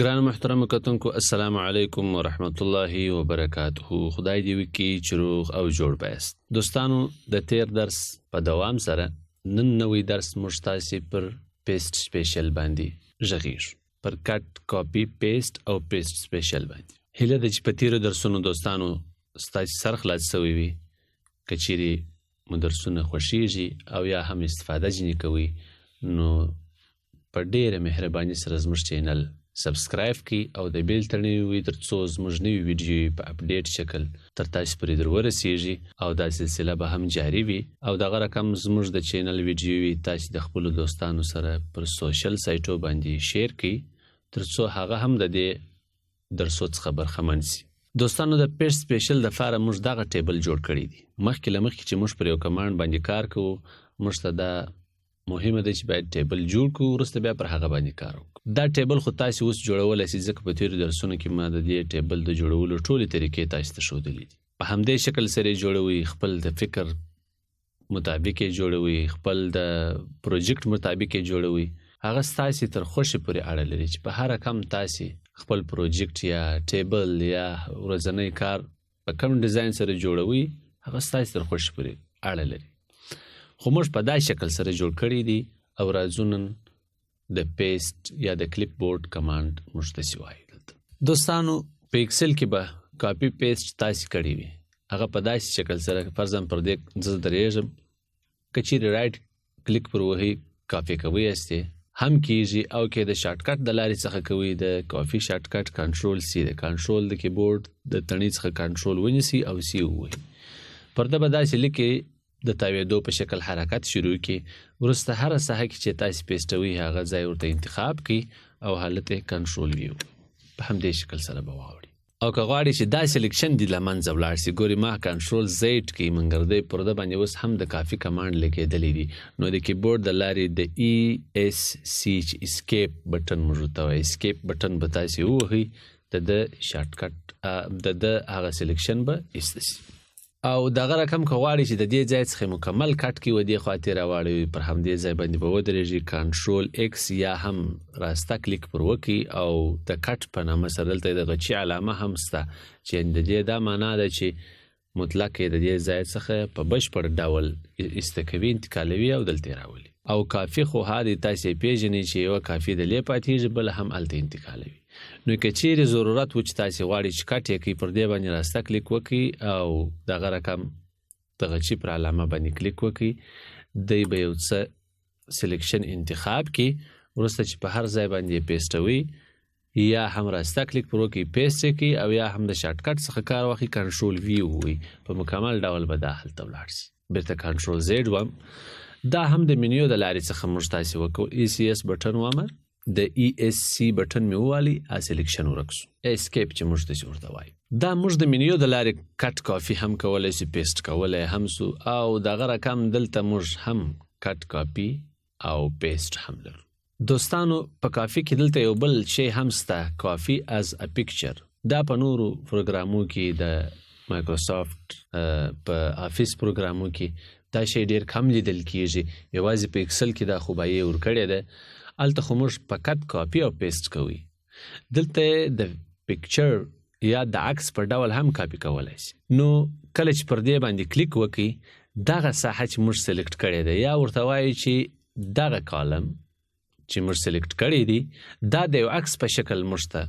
ګران محترم کتونکو السلام علیکم ورحمت الله وبرکاته. خدای دې وکړي چې روغ او جوړ بایست. دوستانو د تیر درس په دوام سره نن نوې درس موږ تاسې پر پیسټ سپیشل باندې غږیږو، پر کټ کاپی پیسټ او پیسټ سپیشل باندې. هیله ده چې په تیرو درسونو دوستانو ستاسې سر خلاص سوی وي. که چیرې مو درسونه خوښیږي او یا هم استفاده ځینې کوئ نو په ډېره مهرباني سره زموږ چینل سبسکرایب کی او د بیل تړلی وي تر څو زموږ نوي ویډیو په اپډیټ شکل تر تاسو پورې در ورسیږي او دا سلسله به هم جاري وي. او دغه رقم زموږ د چینل ویډیوې تاسو د خپلو دوستانو سره پر سوشل سایټو باندې شیر کړئ تر څو هغه هم د دې درسو څخه برخمن شي. دوستانو د پیسټ سپیشل دپاره موږ دغه ټیبل جوړ کړی دی. مخکې له مخکې چې موږ پر یو کمانډ باندې کار کوو موږ ته دا مهمه ده چې باید ټیبل جوړ کړو، وروسته بیا پر هغه باندې کار وکړو. دا ټیبل خو تاسې اوس جوړولی شئ ځکه په تېرو درسونو کې ما د دې ټیبل د جوړولو ټولې طریقې تاسې ته ښودلي دي. په همدې شکل سره یې جوړوئ، خپل د فکر مطابق یې جوړوئ، خپل د پروجیکټ مطابق یې جوړوئ. هغه ستاسې تر خوښې پورې اړه لري چې په هر رقم تاسې خپل پروجیکټ یا ټیبل یا ورځنی کار په کوم ډیزاین سره جوړوئ هغه ستاسې تر خوښې پورې اړه لري. خو موږ په دا شکل سره جوړ کړی دي او راځو نن د پیسټ یا د کلیپ بورډ کمانډ موږ ته وایو. دوستانو په ایکسل کې به کاپی پیسټ تاسې کړی وي، هغه په داسې شکل سره فرضاً پر دې زه درېږم، که چیرې رایټ کلیک پر وهئ کاپی کوئ یاستې هم کیږي او که د شارټ کټ د لارې څخه کوئ د کافي شارټ کټ کنټرول سی د کنټرول د کیبورډ د تڼۍ څخه کنټرول ونیسئ او سی ووهئ. پر ده به داسې لیکئ د تاویدو په شکل حرکت شروع کی. وروسته هره ساحه کې چې تاسې پیسټوئ هغه ځای ورته انتخاب کړئ او حالت یې کنټرول وي په همدې شکل سره به واوړي. او که غواړئ چې دا سلیکشن دې له منځه ولاړ سي، ګورئ ما کنټرول زیډ کې منګردی پرده باندې اوس هم د کافي کمانډ لیکېدلی دي، نو د کیبورډ د لارې د ای اس سی چې اسکیپ بټن موږ ورته وایي، اسکیپ بټن به تاسې ووهئ، د ده شارټ کټ د ده هغه سلیکشن به ایسته سي. او دغه رقم که غواړئ چې د دې ځای څخه مکمل کټ کړي و دې خواته راواړوي، پر همدې ځای باندې به ودرېږي، کنټرول ایکس یا هم راسته کلیک پر وکړي او د کټ په نامه سره دلته د غچي علامه هم شته چې د دې دا معنا ده چې مطلق یې د دې ځای څخه په بشپړ ډول ایسته کوي، انتقالوي او دلته یې راولي. او کافي خو هادې تاسې پیژنئ چې یوه کافي د لې پاتېږي بله هم هلته انتقالوي. نو که چیرې ضرورت و چې تاسې غواړئ چې کټ یې کړئ پر دې باندې راسته کلیک وکړئ او دغه رقم د غچي پر علامه باندې کلیک وکړئ، دی به یو څه سلیکشن انتخاب کړي، وروسته چې په هر ځای باندې یې پیسټوئ یا هم راسته کلیک پر وکړئ پیسټ یې کړئ او یا هم د شارټ کټ څخه کار واخلئ کنټرول وي ووهئ، په مکمل ډول به دا هلته ولاړ سي. بیرته کنټرول زیډ وم، دا هم د منیو د لارې څخه موږ تاسې وکړو. ای سی اس بټن وامه، د ای اس سی بټن مې ووالي، سلیکشن ورک سو، اسکیپ چې موږ تاسې ورته وایو. دا موږ د منیو د لارې کټ کافي هم کولی سو، پیسټ کولی هم سو، او دغه رقم دلته موږ هم کټ کاپي او پیسټ هم لرو. دوستانو په کافي کې دلته یو بل شی هم سته، کافي از ا پکچر. دا په نورو پروګرامو کې د مایکروسافټ په آفیس پروګرامو کې دا شی ډېر کم لیدل کیږي، یوازې په ایکسل کې دا خوبایي ورکړې ده. هلته خو موږ په کټ کاپي او پیسټ کوئ، دلته د پکچر یا د عکس په ډول هم کاپي کولی شي. نو کله چې پر دې باندې کلیک وکړئ دغه ساحه چې موږ سلیکټ کړې ده یا ورته وایو چې دغه کالم چې موږ سلیکټ کړی دی دا د یو عکس په شکل موږ ته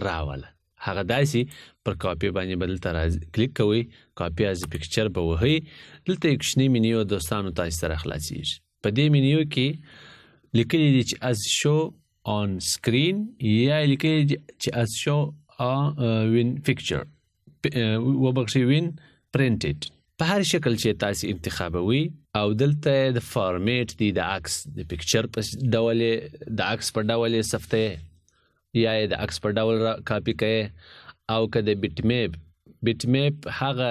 راوله، هغه داسې پر کاپي باندې به دلته کلیک کوئ، کاپي از پکچر به وهئ، دلته یو کوچنی منیو دوستانو تاسې سره خلاصیږي. په دې منیو کې لیکلی دی چې از شو آن سکرین یا لیکلی دی چې از شو وین پکچر وبخښئ وین پرنټډ. په هر شکل چې تاسې انتخابوي او دلته د فارمیټ دی د عکس د پکچر په ډول د عکس په ډول یې ثبتوي یا یې د عکس په ډول کاپي کوي، او که د بیټ میپ هغه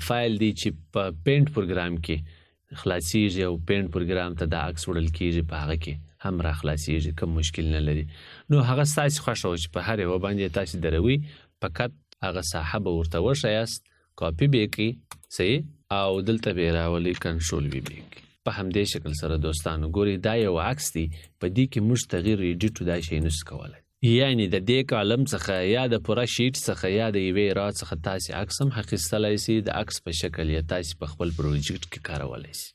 فایل دی چې په پینټ پروګرام کې خلاصیږي او پینټ پروګرام ته د عکس وړل کیږي، په هغه کې هم را خلاصیږي، کوم مشکل نه لري. نو هغه ستاسې خوښه وه چې په هر یوه باندې تاسې دروي، فقط هغه ساحه به ورته وښیاست، کاپي به یې کړئ صحیح او دلته به یې راولئ کنټرول وي به یې کړئ. په همدې شکل سره دوستانو ګورئ دا یو عکس دی، په دې کې موږ تغییر ایډیټ دا شی نشو کولی. یعنی د دې کالم څخه یا د پوره شیټ څخه یا د یوې را څخه تاسې عکس هم اخیستلی سي، د عکس په شکل یې تاسې په خپل پروجیکټ کې کارولی سي،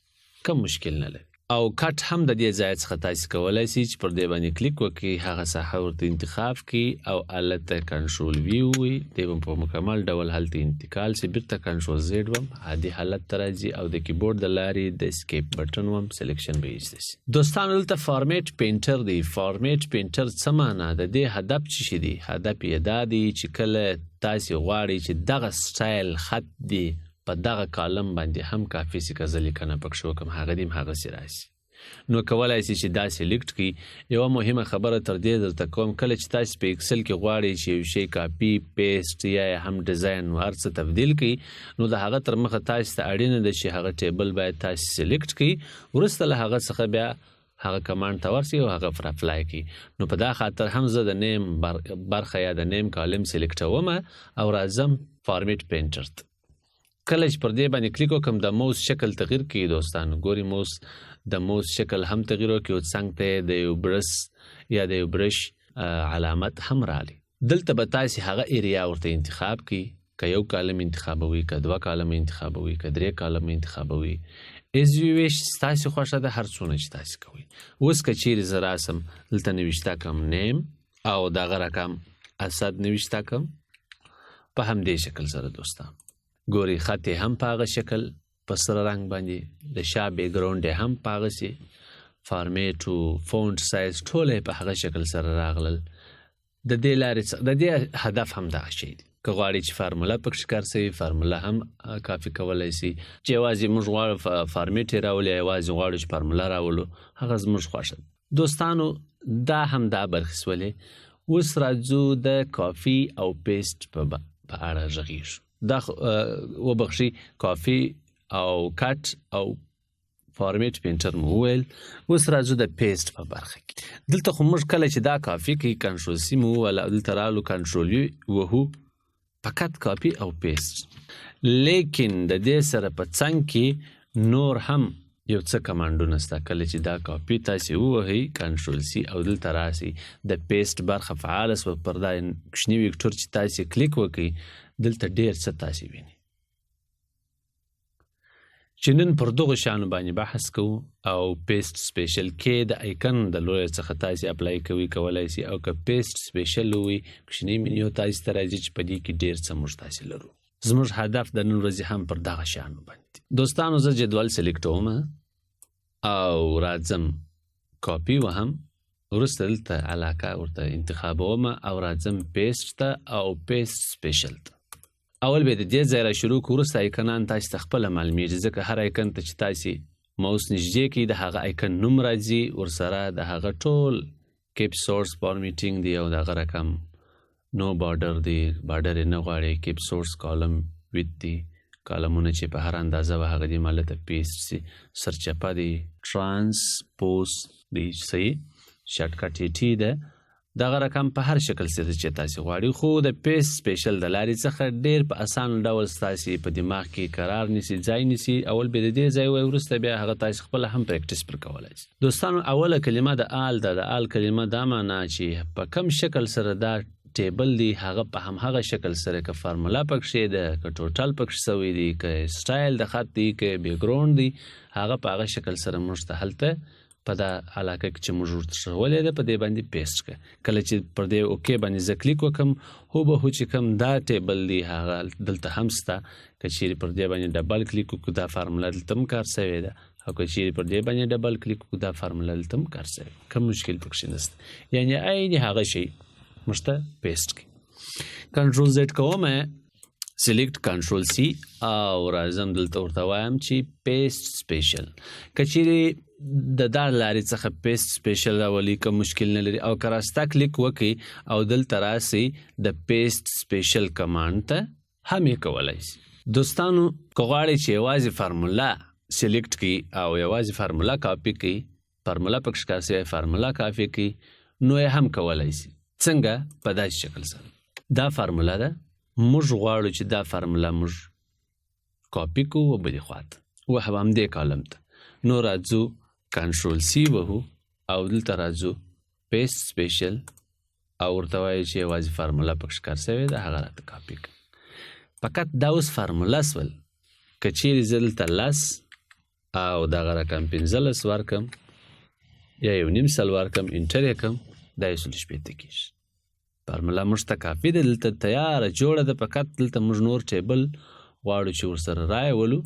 کم مشکل نه لري. او کټ هم د دې ځای څخه تاسې کولی سي چې پر دې باندې کلیک وکړئ، هغه ساحه ورته انتخاب کړي او هلته کنټرول وي ووي، دی به په مکمل ډول هلته انتقال سي، بیرته کنټرول زیډ هم عادي حالت ته راځي او د کیبورډ د لارې د اسکیپ بټن هم سلیکشن به ایسته سي. دوستانو دلته فارمیټ پینټر دی. فارمیټ پینټر څه معنا؟ د دې هدف څه شي دی؟ هدف یې دا دی چې کله تاسې غواړئ چې دغه سټایل خط دی په دغه کالم باندې هم کافي سي که زه لیکنه پکښې وکړم، هغه دې هم هغسې راسي. نو کولی سي چې دا سلیکټ کړي. یوه مهمه خبره تر دې درته کوم، کله چې تاسې په اکسل کې غواړئ چې یو شی کاپي پیسټ یا هم ډیزاین هر څه تبدیل کړي، نو د هغه تر مخه تاسې ته اړینه ده چې هغه ټیبل باید تاسې سلیکټ کړي، وروسته له هغه څخه بیا هغه کمانډ ته ورسي او هغه پر اپلای کړي. نو په دا خاطر هم زه د نیم برخه یا د نیم کالم سلیکټوم او راځم فارمیټ پینټر ته. کله چې پر دې باندې کلیک وکړم د موس شکل تغییر کړي. دوستانو ګوري موس د موس شکل هم تغییر وکړي او څنګ ته د یو برس یا د یو برش علامت هم راغلی. دلته به تاسې هغه ایریا ورته انتخاب کړي، که یو کالم انتخابوي، که دوه کالم انتخابوي، که درې کالم انتخابوي، از یو ویش ستاسې خوښه ده، هر څونه چې تاسې کوئ. اوس که چیرې زه راسم دلته نوشته کم نیم او دغه رقم اسد نوشته کم په همدې شکل سره. دوستان ګوري خط هم په هغه شکل په سره رنګ باندې، د شا بیکګراوند یې هم په هغسې فارمیټ او فونټ سایز ټول یې په هغه شکل سره راغلل. د دې لارې د دې هدف هم دغه شی دی. که غواړئ چې فارموله پکښې کار سوي، فارموله هم کافي کولی سي. چې یوازې موږ غواړو فارمیټ یې راولو یا یوازې غواړو چې فارموله راولو، هغه زموږ خوښه ده. دوستانو دا هم دا برخې سولې. اوس راځو د کافي او پیسټ په اړه غږیږو. دا وبخښي کافي او کټ او فارمیټ پینټر مو وویل. اوس راځو د پیسټ په برخه کې. دلته خو موږ کله چې دا کافي کوي کنټرول سی مو وویل، دلته رالو کنټرول یو وهو، فقط کاپی او پیسټ. لیکن د دې سره په څنګ کې نور هم یو څه کمانډونه سته. کله چې دا کاپي تاسې ووهئ کنټرول سی او دلته راسئ، د پیسټ برخه فعاله سوه. پر دا کوچني ویکټور چې تاسې کلیک وکړئ دلته ډیر څه تاسې ویني. چې نن پر دغو شیانو باندې بحث کوو. او پیسټ سپیشل کې د ایکن د لوري څخه تاسې اپلای کوي کولی سي، او که پیسټ سپیشل وي کوچنی منیو تاسې ته راځي چې په دې کې ډیر څه موږ تاسې لرو. زموږ هدف د نن ورځې هم پر دغه شیانو باندې. دوستانو زه جدول سلیکټوم او راځم کاپي وهم، وروسته دلته علاقه ورته انتخابوم او راځم پیسټ ته او پیسټ سپیشل ته. اول به د دې ځای را شروع کړو، وروسته ایکنان تاسې ته خپله معلومیږي، ځکه هر ایکن ته چې تاسې موس نږدې کړئ د هغه ایکن نوم راځي، ورسره د هغه ټول کیپ سورس فارمیټینګ دی او د هغه رقم نو بارډر دی، بارډر یې نه غواړئ. کیپ سورس کالم ویت دی، کالمونه چې په هر اندازه به هغه دې مالته پیسټ سي. سرچپه دی، ټرانسپوز دی، صحیح شارټکټ یې ټي ده. دغه رقم په هر شکل سره چې تاسې غواړئ، خو د پیسټ سپیشل د لارې څخه ډیر په اسان ډول ستاسې په دماغ کې قرار نیسي، ځای نیسي. اول به د دې ځای وایي، وروسته بیا هغه تاسې خپله هم پریکټس پر کولی سي. دوستانو اوله کلمه د آل ده. د آل کلمه دا معنا چې په کم شکل سره دا ټیبل دی هغه په همهغه شکل سره، که فارموله پکښې ده، که ټوټل پکښې سوی دی، که سټایل د خط دی، که بیکګراوند دی، هغه په هغه شکل سره موږ ته هلته په دا علاقه کې چې موږ ورته ښوولې ده په دې باندې پیسټ کړه. کله چې پر دې اوکې باندې زه کلیک وکړم، هوبهو چې کوم دا ټیبل دی هغه دلته هم سته. که چیرې پر دې باندې ډبل کلیک وکړو دا فارموله دلته هم کار سوې ده، او که چیرې پر دې باندې ډبل کلیک وکړو دا فارموله دلته هم کار سوې، کوم مشکل پکښې نشته. یعنې عین هغه شی موږ ته پیسټ کړي. کنټرول زیډ کوم، سلیکټ کنټرول سی او راځم دلته ورته وایم چې پیسټ سپیشل. که چیرې د دا لارې څخه پیسټ سپیشل راولي که مشکل نه لري، او که راسته کلیک وکړئ او دلته راسئ د پیسټ سپیشل کمانډ ته هم یې کولی سي. دوستانو که غواړئ چې یوازې فارموله سلیکټ کړئ او یوازې فارموله کاپي کړئ، فارموله پکښې کار سوی فارموله کاپي کړئ، نو یې هم کولی سي. څنګه؟ په داسې شکل سره. دا فارموله ده، موږ غواړو چې دا فارموله موږ کاپي کړو و بلې خواته و همدې کالم ته. نو راځو کنټرول سی وهو او دلته راځو پیسټ سپیشل او ورته وایي چې یوازې فارموله پکې کار شوې ده هغه راته کاپي کړه. فقط دا اوس فارموله سول که چیرې زه دلته 10 او دغه رقم 15 ورکم یا 1.5 سل ورکم انټر یې کړم دا یې 180 کېږي. فارموله موږ ته کافي ده، دلته تیاره جوړه ده، فقط دلته موږ نور ټیبل غواړو چې ورسره رایولو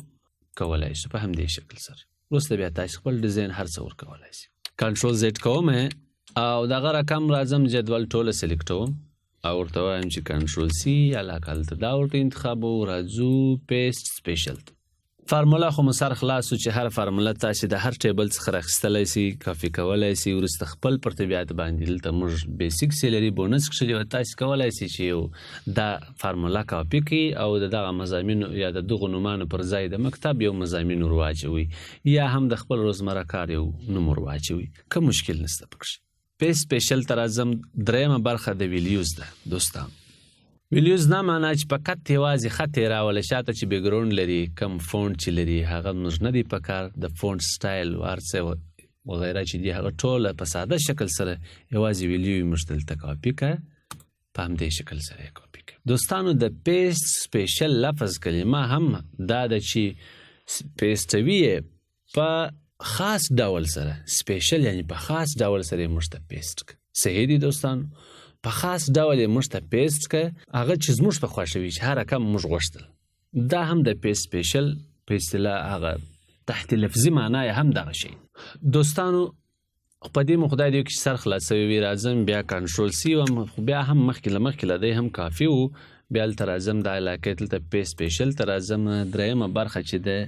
کولی شو په همدې شکل سره. وروسته بیا تاسې خپل ډیزاین هر څه ورکولی شي. کنټرول زیډ کوم او دغه رقم راځم جدول ټوله سلیکټوم او ورته وایم چې کنټرول سی علاقه هلته دا ورته انتخابو راځو پیسټ سپیشل. فارموله خو مو سر خلاصو چې هر فارموله تاسې د هر ټیبل څخه راخیستلی سي، کافي کولی سي، وروسته خپل پر طبیعت باندې دلته موږ بیسیک سیلري بونس کښلي وه تاسې کولی سي چې یو دا فارموله کاپي کړي او د دغه مضامینو یا د دغو نومانو پر ځای د مکتب یو مضامین ور واچوي یا هم د خپل روزمره کار یو نوم ور واچوي، که مشکل نشته پکښې. پیسټ سپیشل ته راځم. درېیمه برخه د ویلیوز ده دوستان. ویلیوز نه معنا چې فقط یوازې خط یې راوله شاته چې بیکګراوند لري، کم فونټ چې لري هغه موږ نه دی پکار، د فونټ سټایل هر څه وغیره چې دي هغه ټوله په ساده شکل سره یوازې ویلیو یې موږ دلته کاپي کړه، په همدې شکل سره یې کاپي کړه. دوستانو د پیسټ سپیشل لفظ کلمه هم دا ده چې پیسټوي یې په خاص ډول سره، سپیشل یعنی په خاص ډول سره یې موږ ته پیسټ کړه. صحیح دی دوستانو؟ په خاص ډول یې موږ ته پیسټ کړه، هغه چې زموږ په خوښه وي چې هر رقم موږ غوښتل. دا هم د پیسټ سپیشل په اصطلاح هغه تحت لفظي معنا یې هم دغه شی. دوستانو په دې مو خدای دې وکړي چې سر خلاصوي وي. راځم بیا کنټرول سی وم، خو بیا هم مخکې له مخکې له دی هم کافي و. بیا هلته راځم دا علاقې دلته پیسټ سپیشل ته راځم. درېیمه برخه چې ده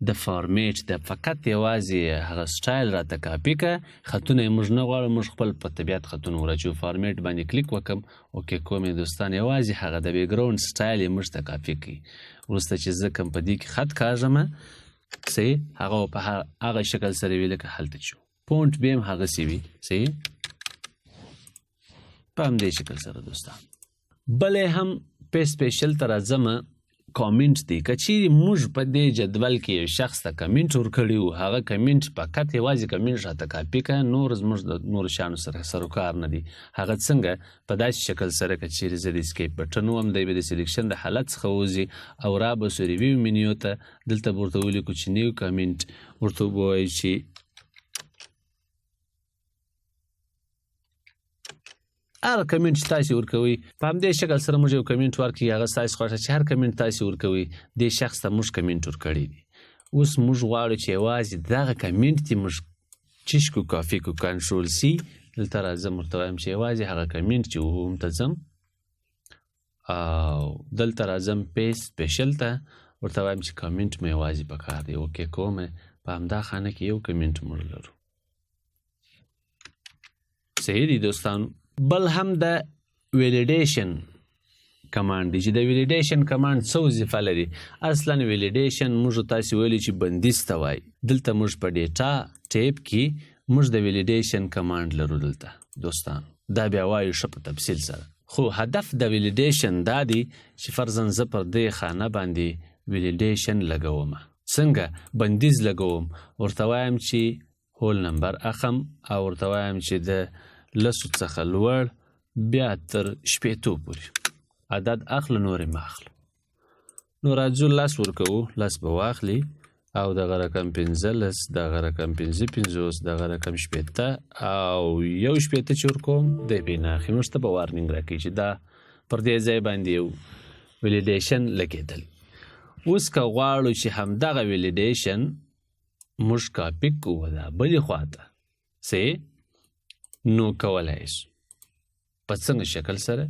د فارمیټ د فقط یوازې هغه سټایل راته کاپي که، خطونه یې موږ نه غواړو، موږ خپل په طبیعت خطونه وراچوو. فارمیټ باندې کلیک وکم اوکې کوم یې دوستان، یوازې هغه د بیکګراوند سټایل یې موږ ته کاپي کړي. وروسته چې زه کوم په دې کې خط کاږمه صحیح هغه په هغه شکل سره وي لکه هلته چې فونټ بیا هم هغسې وي صحیح په همدې شکل سره دوستان. بلې هم پیسټ سپیشل ته راځم. کامنټ دی، که چیرې موږ په دې جدول کې یو شخص ته کمنټ ورکړي وو، هغه کمنټ فقط یوازې کمنټ راته کاپي کړه، نور زموږ د نورو شیانو سره سروکار نه دی. هغه څنګه؟ په داسې شکل سره که چیرې زه د اسکیپ بټن ووهم دی به د سلیکشن د حالت څخه وځي او را به سو ریویو منیو ته، دلته به ورته ولیکو چې نیو کمنټ، ورته به ووایو چې هر کمنټ چې تاسې ورکوئ په همدې شکل سره موږ یو کمنټ ورکړي، هغه ستاسې خوښه چې هر کمنټ تاسې ورکوئ دې شخص ته موږ کمنټ ورکړی دی. اوس موږ غواړو چې یوازې دغه کمنټ دې موږ چیش کو کافي کو. کنټرول سی دلته راځم ورته وایم چې یوازې هغه کمنټ چې هم ته ځم او دلته راځم پیسټ سپیشل ته ورته وایم چې کمنټ مې یوازې پکار دی. اوکې کوم په همدا خانه کې یو کمنټ موږ لرو. صحیح دی دوستانو. بل هم د ویلیډیشن کمانډ دی چې د ویلیډیشن کمانډ څه وظیفه لري. اصلا ویلیډیشن موږ تاسې ویلي چې بندیز ته وایي، دلته موږ په ډیټا ټیب کې موږ د ویلیډیشن کمانډ لرو دلته دوستان. دا بیا وایو ښه په تفصیل سره، خو هدف د ویلیډیشن دا دی چې فرضاً زه پر دې خانه باندې ویلیډیشن لګوم. څنګه بندیز لګوم؟ ورته وایم چې هول نمبر اخم او ورته وایم چې د 10 څخه لوړ بیا تر 15 پورې عدد اخله، نور یې مه اخله. نو راځو 10 ورکوو، 10 به واخلي او دغه رقم 15، دغه رقم 55، دغه رقم 15 او یو 15 چې ورکوم دی به یې نه اخلي. موږ ته به وارنینګ راکوي چې دا پر دې ځای باندې یو ویلیډیشن لګېدلی. اوس که غواړو چې همدغه ویلیډیشن موږ کاپي کړو دا بلې خواته صحیح، نو کولی شو. په څنګه شکل سره؟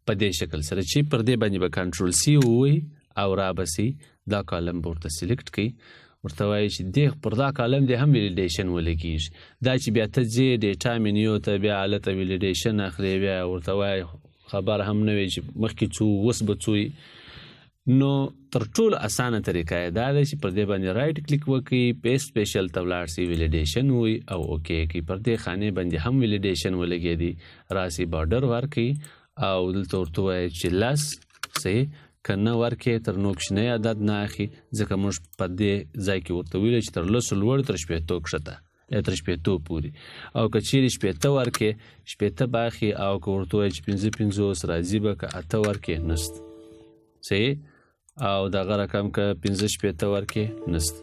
په دې شکل سره چې پر دې باندې به کنټرول سی ووایي او را به سي دا کالم به ورته سلیکټ کړي، ورته وایي چې دې پر دا کالم دې هم ویلیډیشن ولګېږي. دا چې بیا ته ځې ډیټا منیو ته بیا هلته ویلیډیشن اخلې، بیا ورته وایي خبر هم نه وي چې مخکې څو اوس به څو. نو تر ټولو اسانه طریقه یې دا ده چې پر دې باندې رایټ کلیک وکړي، پیسټ سپیشل ته ولاړ سي، ویلیډیشن ووایي او اوکې کړي. پر دې خانې باندې هم ویلیډیشن ولګېدي، راسي بارډر ورکړي او دلته ورته ووایي چې 10 صحیح، که نه ورکړې تر نو کوچنی عدد نه اخلي، ځکه موږ په دې ځای کې ورته ویلي چې تر 10 لوړ تر 15 کښته یا تر 80 پورې. او که چیرې 80 ورکې 80 باخي او که ورته وایي چې 55 راځي به که 8 ورکې نشته. صحیح. او دغه رقم که 65 ورکې نشته.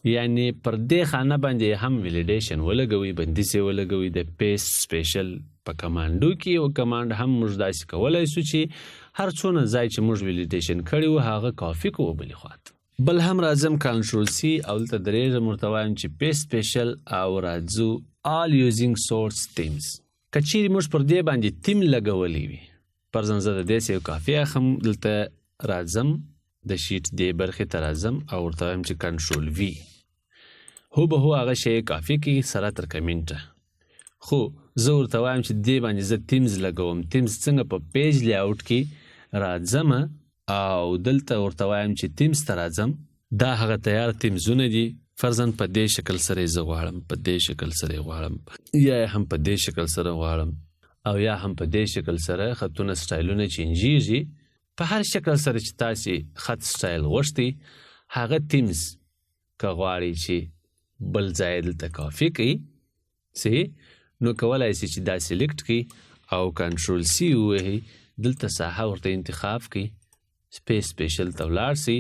یعنی پر دې خانه باندې هم ویلیډیشن ولګوي، بندیز یې ولګوي د پیست سپیشل په کمانډو کې. یو کمانډ هم موږ داسې کولی سو چې هر څونه ځای چې موږ ویلیډیشن کړي وو هغه کافي کو بلې خواته. بل هم راځم کنټرول سی او دلته درېږم ورته وایم چې پیست سپیشل او راځو all using source themes. که چیرې موږ پر دې باندې تیم لګولی وي فرضاً زه د دې څه یو کافي اخم، دلته راځم د شیټ دې برخې ته راځم او ورته وایم چې کنټرول وي هو به هو هغه شی کافي کې سره تر کمنټه. خو زه ورته وایم چې دې باندې زه تیمز لګوم. تیمز څنګه په پیج لیاوټ کې راځم او دلته ورته وایم چې تیمز ته راځم. دا هغه تیار تیمزونه دي. فرضاً په دې شکل سره زه غواړم، په دې شکل سره غواړم، یا هم په دې شکل سره غواړم، او یا هم په دې شکل سره خطونه سټایلونه چینجیږي. په هر شکل سره چې تاسې خط سټایل غوښتي هغه تیمز که غواړئ چې بل ځای دلته کافي کړي صحیح، نو کولی سي چې دا سلیکټ کړي او کنټرول سی ووهئ، دلته ساحه ورته انتخاب کړي، سپیس سپیشل ته ولاړ سي.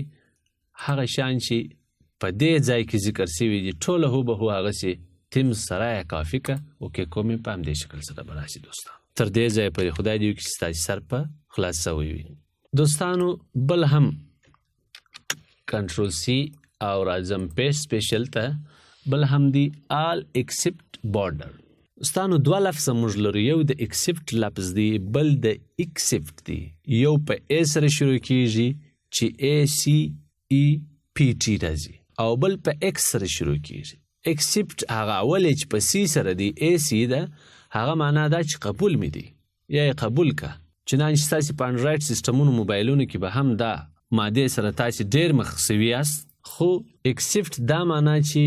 هغه شان چې په دې ځای کې ذکر سوي دي ټوله هوبهو هغسې تیمز سره یې کافي که اوکې کومې په همدې شکل سره به راشي. دوستان تر دې ځایه پورې خدای دې وکړي چې ستاسې سر په خلاص سوی وي. دوستانو بل هم کنټرول سی او راځم پیست سپیشل ته، بل هم دی آل ایکسپټ بارډر. دوستانو دوه لفظه موږ لرو، یو د ایکسپټ لفظ دی، بل د ایکسپټ دی. یو په ای سره شروع کیږي چې ACEPT راځي، او بل په ایکس سره شروع کیږي. ایکسپټ هغه اول چې په سی سره دی AC ده، هغه معنا دا چې قبول می دی یا قبول که. چنانچه ستاسې په انډرایډ سیسټمونو موبایلونو کې به هم دا مادې سره تاسې ډېر مخ سوي یاست. خو ایکسپټ دا معنا چې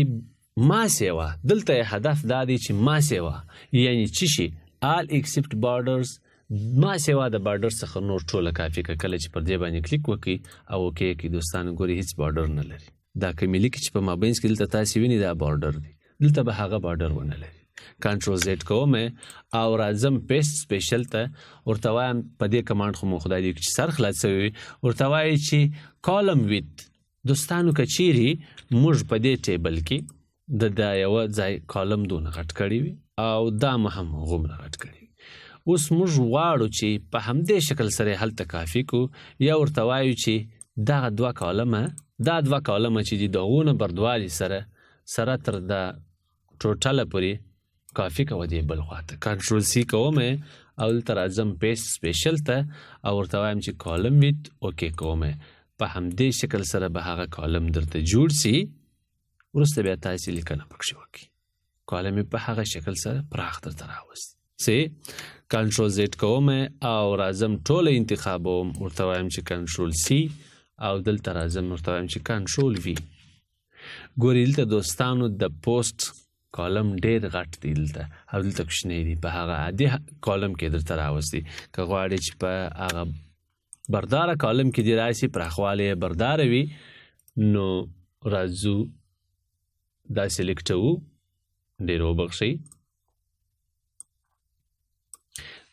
ما سیوه، دلته هدف دا دی چې ما سیوه، یعنی چی شي آل ایکسپټ بارډرز، ما سیوا د بارډر څخه نور ټوله کافي که کله چې پر دې باندې کلیک وکړي او اوکې کړي. دوستانو ګوري هیڅ بارډر نه لري. دا کومې لیکي چې په مابینځ کې دلته تاسې ویني دا بارډر دی، دلته به هغه بارډر ونه لري. کنټرول زیډ کوم او راځم پیست سپیشل ته، ورته وایم په دې کمانډ خو مو خدای دې وکړي چې سر خلاص سوی وي، ورته وایي چې کالم ویت. دوستانو که چیرې موږ په دې ټیبل کې د یوه ځای کالم دونه غټ کړی وي او دا مو هم غومره غټ کړی وي، اوس موږ غواړو چې په همدې شکل سره هلته کافي کو، یا ورته وایو چې دغه دوه کالمه چې دي د هغو نه بردوالي سره تر د ټوټله پورې کافي کوه دې بل خواته. کنټرول سی کوم او دلته راځم پیست سپیشل ته او ورته وایم چې کالم ویت اوکې کوم. په همدې شکل سره به هغه کالم درته جوړ سي. وروسته بیا تاسې لیکنه پکښې وکړي. کالم یې په هغه شکل سره پراخ درته راوست سي. کنټرول زیډ کوم او راځم ټوله انتخابوم، ورته وایم چې کنټرول سی او دلته راځم ورته وایم چې کنټرول وي. ګورې دلته دوستانو د پوسټ کالم ډېر غټ دی دلته او دلته کوچنی دی، په هغه عادي کالم کې درته راوستي. که غواړې چې په هغه برداره کالم کې دې راشي، پراخوالی یې برداره وي، نو راځو دا سلیکټوو، ډېر وبخښئ،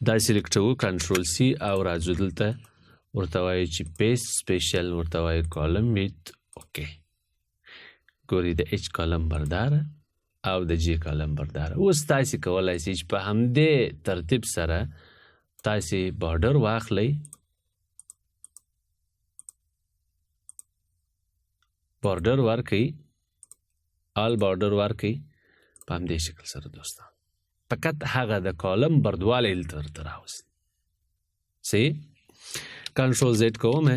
دا سلیکټوو کنټرول سی او راځو دلته ورته وایو چې پیست سپیشل، ورته وایو کالم ویت اوکې. ګورې د ایچ کالم برداره او د جی کالم برداره. اوس تاسې کولی سئ چې په همدې ترتیب سره تاسې بارډر واخلئ، بارډر ورکئ، آل بارډر ورکئ په همدې شکل سره. دوستان فقط هغه د کالم بردوالی دلته درته راوستي سي. کنټرول زیډ کوم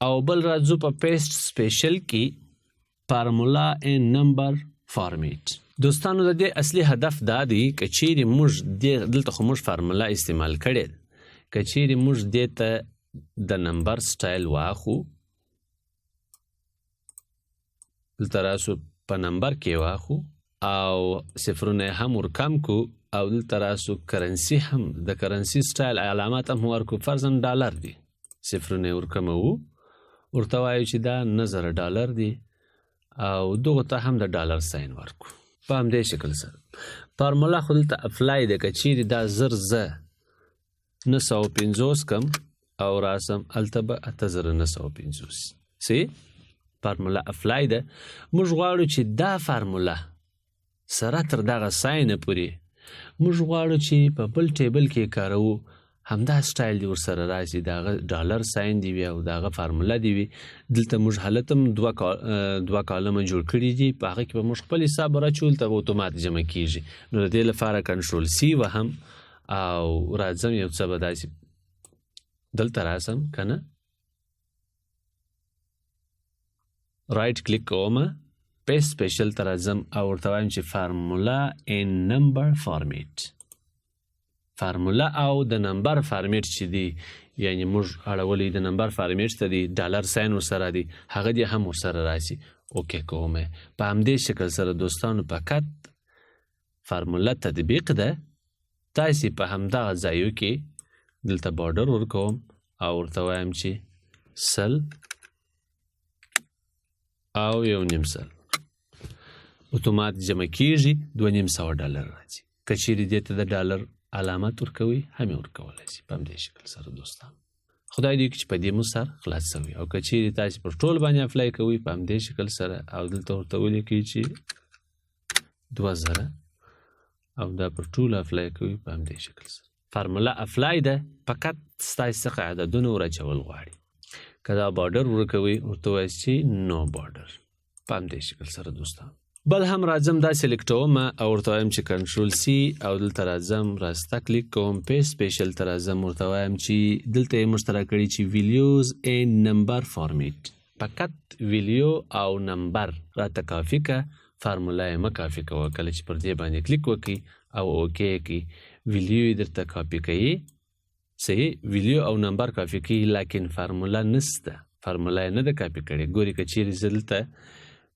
او بل راځو په پیست سپیشل کې فارمولا ان نمبر فارمیټ. دوستانو د دې اصلي هدف دا دی که چیرې موږ دلته خو موږ فارمولا استعمال کړې ده، که چیرې موږ دې ته د نمبر سټایل واخو، دلته راسو په نمبر کې واخو او صفرونه هم ورکم کو او دلته راسو کرنسي هم د کرنسي سټایل علامات هم ورکو. فرضاً ډالر دی، صفرونه ورکمو، ورته وایو چې دا $1000 دی او دغه ته هم د ډالر ساين ورکو. په همدې شکل سره فارمولا خو دلته اپلای ده، که چیرې دا زر زه 950 کم او راسم هلته به 8950 سی فارمولا اپلای ده. موږ غواړو چې دا فارمولا سره تر دغه ساینه پورې موږ غواړو چې په بل ټیبل کې کاروو همدا سټایل دی ورسره راشي، دغه ډالر ساين دی وي او دغه فارمولا دی وي. دلته موږ حالت هم دوه کالمه جوړ کړي دي، په هغه کې به موږ خپل حساب راچول ته اتومات جمع کیږي. نو د دې لپاره کنټرول سی وهم او راځم یو څه به داسې دلته راسم که نه، رایټ کلیک کوم، پیسټ سپیشل ته راځم او ورته وایم چې فارمولا ان نمبر فارمیټ. فارمولا او د نمبر فارمیټ چې دی یعنی موږ اړولی د نمبر فارمیټ ته دی، ډالر ساين ورسره دی، هغه دی هم ورسره راشي. اوکې کوم. په همدې شکل سره دوستانو فقط فارمولا تطبیق ده. تاسې په همدغه ځایو کې دلته بارډر ورکوم او ورته وایم چې 100 او 1.5 سل اتومات جمع کیږي، 2.5 ډالر راځي. که چیرې دې ته د ډالر علامت ورکوي هم یې ورکولی شي. په همدې شکل سره دوستان خدای دې وکړي چې په دې مو سر خلاص شوي. او که چیرې تاسې پر ټول باندې اپلای کوئ په همدې شکل سره او دلته ورته ولیکئ چې 2000 او دا پر ټول اپلای کوئ په همدې شکل سره. فارمولا اپلای ده، فقط ستاسې څخه عددونه ورچول غواړي. که دا بارډر ورکوئ ورته وایئ چې نو بارډر. په همدې شکل سره دوستان بل هم راځم دا سلیکټوم او ورته وایم چې کنټرول سی او دلته راځم راسته کلیک کوم، پیسټ سپیشل ته راځم ورته وایم چې دلته یې مشترک کړي چې ویلیوز ان نمبر فارمیټ. فقط ویلیو او نمبر راته کافي که، فارمولا یې مه کافي کوه. کله چې پر دې باندې کلیک وکړي او اوکې کړي ویلیو یې درته کاپي کوي، صحیح ویلیو او نمبر کافي کوي، لیکن فارمولا نسته، فارمولا یې نه ده کاپي کړې. ګوري که چیرې زه دلته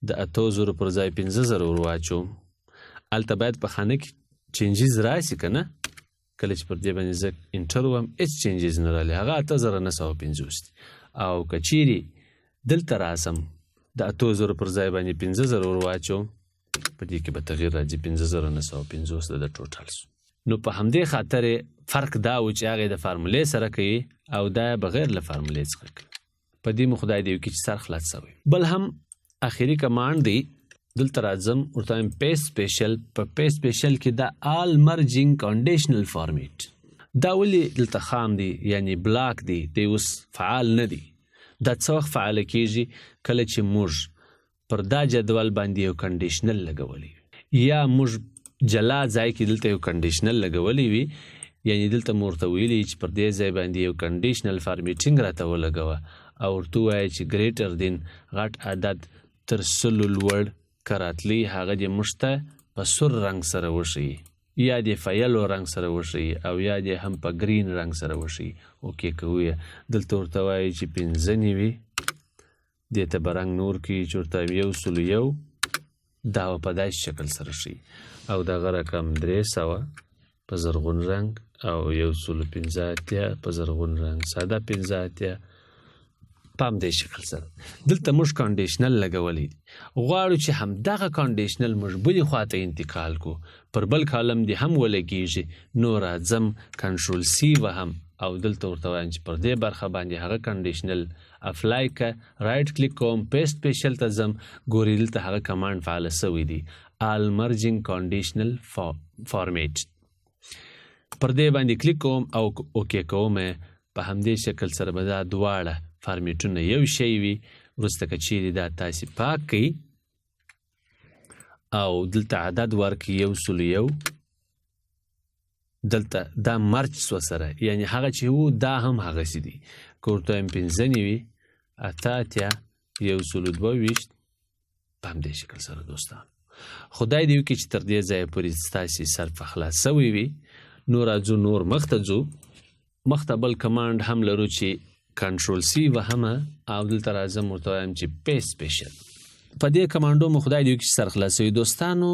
د 8000 پر ځای 15000 ور واچوم، هلته باید په خانه کې چینجز راشي که نه. کله چې پر دې باندې زه انټر وم هېڅ چینجز نه راغلی، هغه 8950 دی. او که چیرې دلته راسم د 8000 پر ځای باندې 15000 ور واچوم، په دې کې به تغییر راځي، 15950 د ټوټل سو. نو په همدې خاطر فرق دا و چې هغې د فارمولې سره کوي او دا بغیر له فارمولې څخه کوي. په دې مو خدای دې وکړي چې سر خلاص شوی. بل هم اخیری کمانډ دی، دلته راځم ورته وایم پیسټ سپیشل. په پیسټ سپیشل کې دا آل مرجینګ کنډیشنل فارمیټ دا ولې دلته خام دی یعنی بلاک دی، دی اوس فعال نه دی. دا څه وخت فعاله کیږي؟ کله چې موږ پر دا جدول باندې یو کنډیشنل لګولی یا موږ جلا ځای کې دلته یو کنډیشنل لګولی وي، یعنی دلته مو ورته ویلي چې پر دې ځای باندې یو کنډیشنل فارمیټینګ راته ولګوه او ورته ووایه چې ګریټر دین غټ عدد تر 100 لوړ کراتلی هغه دې موږ ته په سور رنګ سره وښیي یا دې په یلو رنګ سره وښیي او یا دې هم په ګرین رنګ سره وښیي. اوکې کوو یې دلته ورته وایي چې 95 دې ته به رنګ نور کړي چې ورته 101 دا به په داسې شکل سره ښیي او دغه رقم 300 په زرغون رنګ او 115 په زرغون رنګ ساده 15 په همدې شکل سره. دلته موږ کنډیشنل لګولی دي، غواړو چې همدغه کنډیشنل موږ بلې خواته انتقال کو، پر بل کالم دې هم ولګېږي. نو راځم کنټرول سی وهم او دلته ورته وایم چې پر دې برخه باندې هغه کنډیشنل اپلای که، رایټ کلیک کوم، پیسټ سپیشل ته ځم، ګوري دلته هغه کمانډ فعاله سوی دی، آل مرجینګ کنډیشنل فارمیټ. پر دې باندې کلیک کوم او اوکې کوم. په همدې شکل سره به دا دواړه فارمیټونه یو شی وي. وروسته که چیرې دا تاسې پاک کړئ او دلته عدد ورکړي 101 دلته دا مرچ سو سره، یعنی هغه چې وو دا هم هغسې دي. که ورته وایم 95 88 122 په همدې شکل سره دوستان خدای دې وکړي چې تر دې ځایه پورې ستاسې سر په خلاص سوی وي. نو راځو نور مخته ځو، مخته بل کمانډ هم لرو چې کنټرول سی وهمه او دلته راځم ورته وایم چې پیسټ سپیشل. په دې کمانډو مو خدای دې وکړي چې سر خلاصوي. دوستانو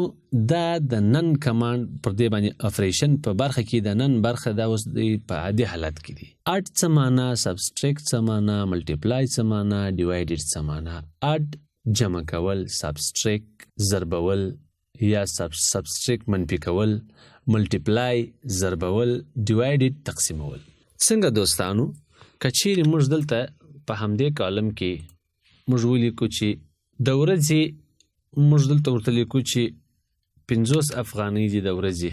دا د نن کمانډ پر دې باندې اپریشن په برخه کې د نن برخه دا اوس په عادي حالت کې دي. اډ څه معنا، سبسټریکټ څه معنا، ملټیپلای څه معنا، ډیوایډډ څه معنا. اډ جمع کول، سبستریک ضربول یا سبستریک منفي کول، ملټیپلای ضربول، ډیوایډډ تقسیمول. څنګه دوستانو که چیرې موږ دلته په همدې کالم کې موږ ولیکو چې د ورځې موږ دلته ورته لیکو چې 50 افغانۍ دي د ورځې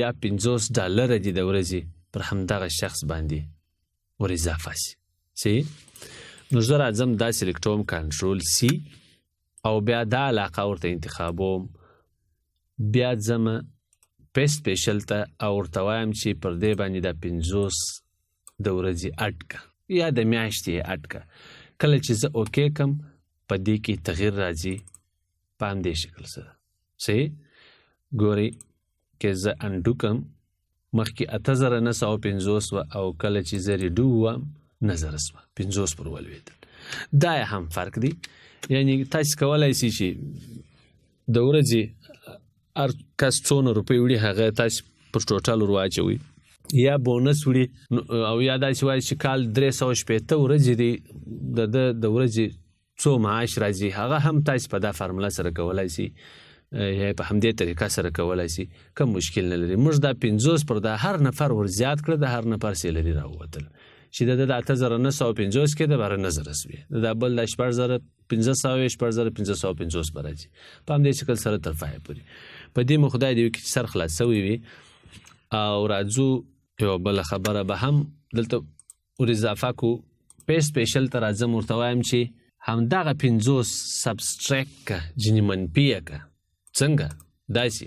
یا 50 ډالره دي د ورځې پر همدغه شخص باندې ور اضافه سي. نو زه راځم دا سلیکټوم کنټرول سی او بیا دا علاقه ورته انتخابوم، بیا ځم پیسټ سپیشل ته او ورته وایم چې پر دې باندې دا 50 د ورځې اډ که یا د میاشتې اډ که. کله چې زه اوکې کم په دې کې تغییر راځي په همدې شکل سره. صحیح ګورئ که زه انډو کم مخکې 8950 وه او کله چې زه ریډو ووم 90 سوه 50 پر ولوېدل. دا یې هم فرق دی. یعنی تاسې کولی سئ چې د ورځې هر کس څونه روپۍ وړي هغه تاسې پر ټوټل ور واچوئ یا بونس وړي او یا داسې وایي چې کال 360 ورځې دی د د ورځې څو معاش راځي هغه هم تاسې په دا فارموله سره کولی سئ یا په همدې طریقه سره کولی سئ، کوم مشکل نه لري. موږ دا 50 پر دا هر نفر ور زیات کړه، د هر نفر سیلري راووتل چې د 8950 کې د 12000 سوې، د بل د 14500 14550 به راځي په همدې شکل سره تر پایه پورې. په دې مو خدای دې وکړي چې سر خلاص سوی وي. او راځو یوه بله خبره به هم دلته ور اضافه کو. پیسټ سپیشل ته راځم ورته وایم چې همدغه 50 سبستریک که ځینې منفي یې که څنګه داسې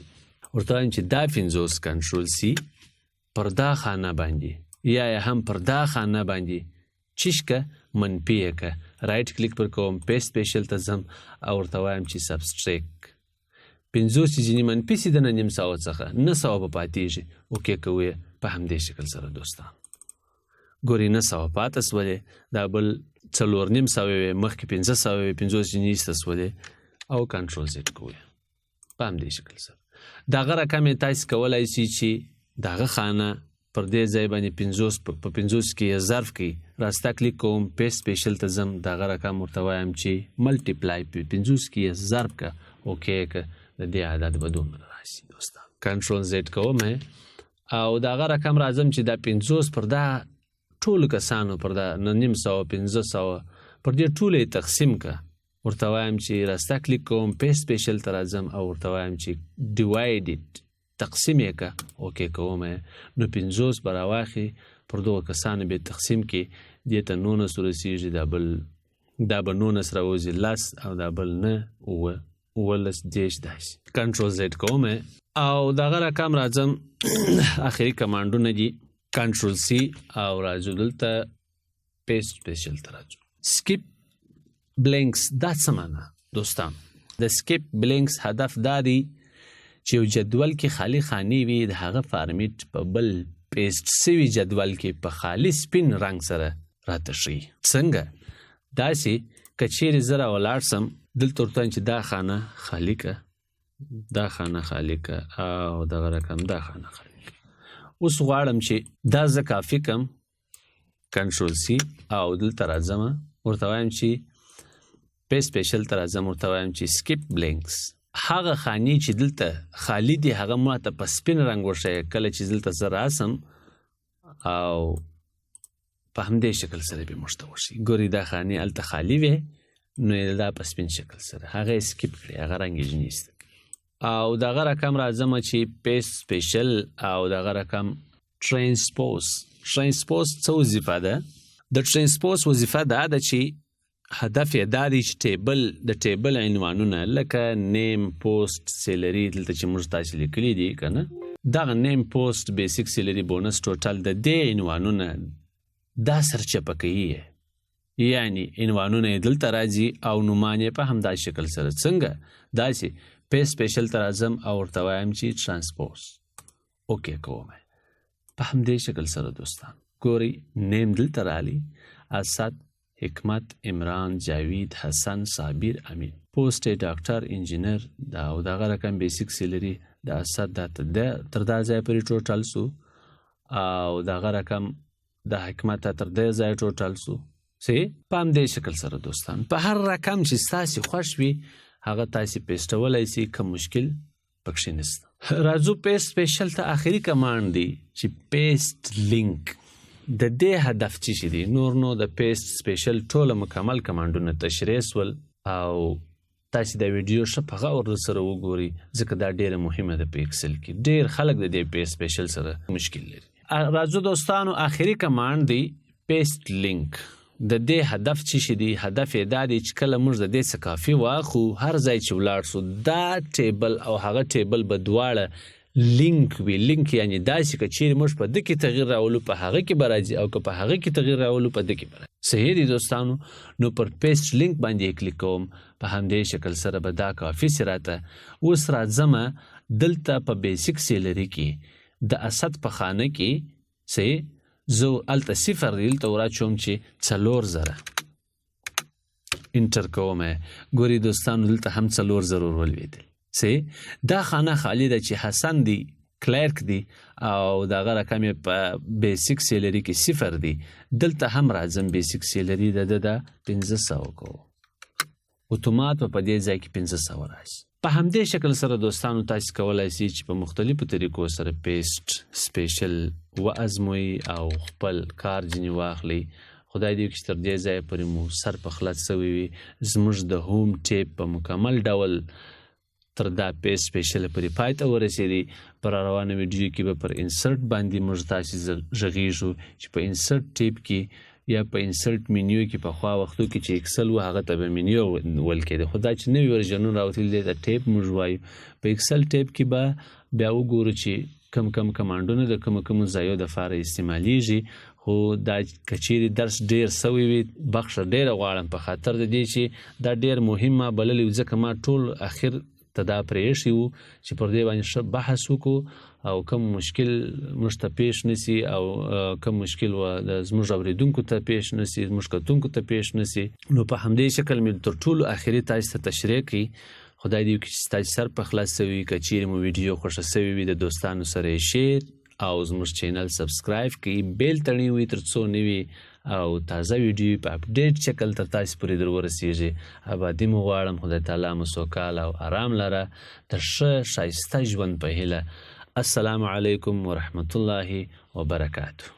ورته وایم چې دا 50 کنټرول سی پر دا خانه باندې یا هم پر دا خانه باندې چیش که منفي یې که رایټ کلیک پر کوم، پیسټ سپیشل ته ځم او ورته وایم چې سبستریک 50 چې ځینې منفي سي دنه 900 څخه 900 به پاتېږي. اوکې کوو په همدې شکل سره دوستان ګورئ 900 پاته سولې، دا بل 4.5 وې مخکې 500 وې 50 ځینې ایسته سولې او کنټرول زیډ کوو په همدې شکل سره. دغه رقم یې تاسې کولی سئ چې دغه خانه پر دې ځای باندې 50 په 50 کې یې ظرف کړي، راسته کلیک کوم، پیسټ سپیشل ته ځم، دغه رقم ورته وایم چې ملټیپلای په 50 کې یې ضرب که اوکې که د دې عدد به دومره راشي دوستان. کنټرول زیډ کوم او دغه رقم راځم چې دا 50 پر دا ټولو کسانو پر دا 900 500 پر دې ټولو یې تقسیم که، ورته وایم چې راسته کلیک کوم، پیسټ سپیشل ته راځم او ورته وایم چې ډیوایډډ تقسیم یې که اوکې کوم. نو 50 به راواخلي پر دغو کسانو به تقسیم کړي، دې ته 19 ورسېږي، دا به 19 راوځي 10 او دا بل 9 9 10 داسې. کنټرول زیډ کوم او دغه رقم راځم آخري کمانډونه دي کنټرول سی او راځو دلته پیسټ سپیشل ته راځو. سکیپ بلینکس دا څه معنا دوستان؟ د سکیپ بلینکس هدف دا دی چې یو جدول کې خالی خانې وي، د هغه فارمیټ په بل پیسټ سوي جدول کې په خالی سپین رنګ سره راته ښیي. څنګه؟ داسې که چیرې زه راولاړ سم دلته ورته وایم چې دا خانه خالی که، دا خانه خالی که او دغه رقم دا خانه خالی که. اوس غواړم چې دا زه کافي کم، کنټرول سی او دلته راځم ورته وایم چې پیسټ سپیشل ته راځم ورته وایم چې سکیپ بلینکس هغه خانې چې دلته خالی دي هغه ماته په سپین رنګ وښیه. کله چې دلته زه راسم او په همدې شکل سره به موږ ته وښي. ګورئ دا خانې هلته خالي وې نو یې دا په سپین شکل سره هغه یې سکیپ کړې، هغه رنګ یې ځینې ایسته او دغه رقم راځم چې پیسټ سپیشل او دغه رقم ټرانسپوز. ټرانسپوز څه وظیفه ده؟ د ټرانسپوز وظیفه دا ده چې هدف یې دا دی چې د ټیبل عنوانونه لکه نیم، پوسټ، سیلري دلته چې موږ تاسې لیکلي دي که نه، دغه نیم، پوسټ، بیسیک، سیلري، بونس ټوټل د دې عنوانونه دا سرچپه کوي، یعنی عنوانونه یې دلته راځي او نومان یې په همدا شکل سره. څنګه؟ داسې پیسټ سپیشل ته راځم او ورته وایم چې ټرانسپوز اوکې کوم په همدې شکل سره دوستان. ګورئ نیم دلته رالی، اسد، حکمت، عمران، جاوید، حسن، صابر، امین. پوسټ ډاکټر، انجینر دا او دغه رقم بیسیک سیلري د اسد دا تر دا ځای پورې ټوټل سو او دغه رقم د حکمت تر دې ځای ټوټل سو په همدې شکل سره دوستان په هر رقم چې ستاسې خوښ وي هغه تاسې پیسټولی سي، کوم مشکل پکښې نشته. راځو پیسټ سپیشل ته آخري کمانډ دی چې پیسټ لینک. د دې هدف څه شي دی؟ نور نو د پیسټ سپیشل ټوله مکمل کمانډونه تشریح سول او تاسې دا ویډیو ښه په غور سره وګورئ ځکه دا ډیره مهمه ده په ایکسل کې. ډیر خلک د دې پیسټ سپیشل سره مشکل لري. راځو دوستانو آخري کمانډ دی پیسټ لینک. د دې هدف څه شي دی؟ هدف یې دا دی چې کله موږ د دې څه کافي واخو هر ځای چې ولاړ سو دا ټیبل او هغه ټیبل به دواړه لینک وي. لینک یعنی داسې که چیرې موږ په ده کې تغییر راولو په هغه کې به راځي او که په هغه کې تغییر راولو په ده کې به راځي. صحیح دی دوستانو؟ نو پر پیسټ لینک باندې یې کلیک کوم، په همدې شکل سره به دا کافي سي راته. اوس راځمه دلته په بیسیک سیلري کې د اسد په خانه کې صحیح زه هلته 0 دی دلته وراچوم چې 4000 انټر کوم. ګوري دوستانو دلته هم 4000 ولوېدل. صحیح دا خانه خالی ده چې حسن دی کلرک دی او دغه رقم یې په بیسیک سیلري کې 0 دی. دلته هم راځم بیسیک سیلري د 1500 کو اتومات په دې ځای کې 1500 راشي. په همدې شکل سره دوستانو تاسو کولای شئ چې په مختلفو طریقو سره پیسټ سپیشل وازموي او خپل کار ځینې واخلئ. خدای دې وکړي چې تر دې ځایه پورې مو سر په خلاص سوی وي. زموږ د هوم ټیپ په مکمل ډول تر دا پیسټ سپیشل پورې پای ته ورسېدي. پر روانه ویډیو کې به پر انسرټ باندې موږ تاسې غږیږو چې په انسرټ ټیپ کې یا په انسرټ منیو کې په خوا وختو کې چې اکسل و هغه ته به منیو ول کېده. خو دا چې نوي ورژنونه راوتلي دی ته ټیپ موږ وایو. په اکسل ټیپ کې به بیا وګورو چې کم کمانډونه د کومو ځایو دپاره استعمالیږي. خو دا که چیرې درس ډیر سوی وي بخښه ډیره غواړم په خاطر د دې چې دا ډیر مهم ما بللی و ځکه ما ټول اخر ته دا پرېښي وو چې پر دې باندې ښه بحث وکړو او کوم مشکل موږ ته پیش نسی او کوم مشکل زموږ اورېدونکو ته پیش نسی زموږ کتونکو ته پیش نسی. نو په همدې شکل مې تر ټولو اخري تاسو ته تشریح کړي. خدای دې وکړي چې ستاسو سر په خلاص سوي. که چیرې مو ویډیو خوښه سوې وي د دوستانو سره یې شیر او زموږ چینل سبسکرایب کړئ، بیل تړئ وي تر څو نوي او تازه ویډیو په اپډیټ شکل تر تاسو پورې در ورسیږي. ابادي مو غواړم. خدای تعالی مو سوکاله او آرام لره د ښه ښایسته ژوند په هیله. السلام علیکم ورحمة الله وبرکاته.